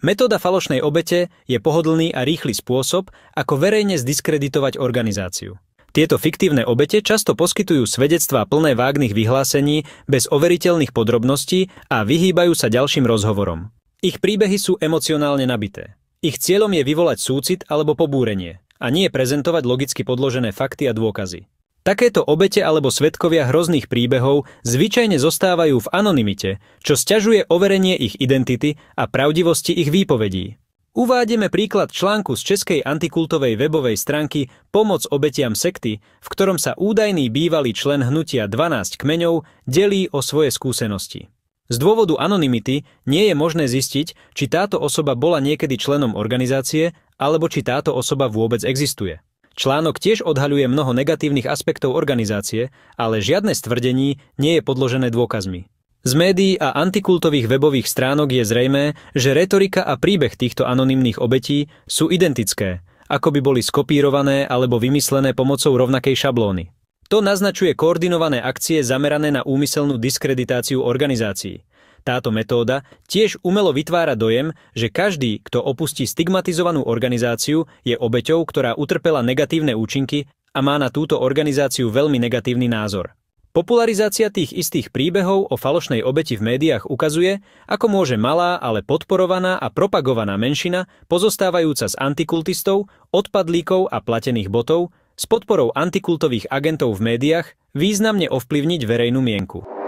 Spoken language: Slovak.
Metóda falošnej obete je pohodlný a rýchly spôsob, ako verejne zdiskreditovať organizáciu. Tieto fiktívne obete často poskytujú svedectvá plné vágnych vyhlásení bez overiteľných podrobností a vyhýbajú sa ďalším rozhovorom. Ich príbehy sú emocionálne nabité. Ich cieľom je vyvolať súcit alebo pobúrenie, a nie prezentovať logicky podložené fakty a dôkazy. Takéto obete alebo svedkovia hrozných príbehov zvyčajne zostávajú v anonymite, čo sťažuje overenie ich identity a pravdivosti ich výpovedí. Uvádzame príklad článku z českej antikultovej webovej stránky Pomoc obetiam sekty, v ktorom sa údajný bývalý člen hnutia 12 kmeňov delí o svoje skúsenosti. Z dôvodu anonymity nie je možné zistiť, či táto osoba bola niekedy členom organizácie, alebo či táto osoba vôbec existuje. Článok tiež odhaľuje mnoho negatívnych aspektov organizácie, ale žiadne z tvrdení nie je podložené dôkazmi. Z médií a antikultových webových stránok je zrejmé, že retorika a príbeh týchto anonymných obetí sú identické, ako by boli skopírované alebo vymyslené pomocou rovnakej šablóny. To naznačuje koordinované akcie zamerané na úmyselnú diskreditáciu organizácií. Táto metóda tiež umelo vytvára dojem, že každý, kto opustí stigmatizovanú organizáciu, je obeťou, ktorá utrpela negatívne účinky a má na túto organizáciu veľmi negatívny názor. Popularizácia tých istých príbehov o falošnej obeti v médiách ukazuje, ako môže malá, ale podporovaná a propagovaná menšina, pozostávajúca z antikultistov, odpadlíkov a platených botov, s podporou antikultových agentov v médiách, významne ovplyvniť verejnú mienku.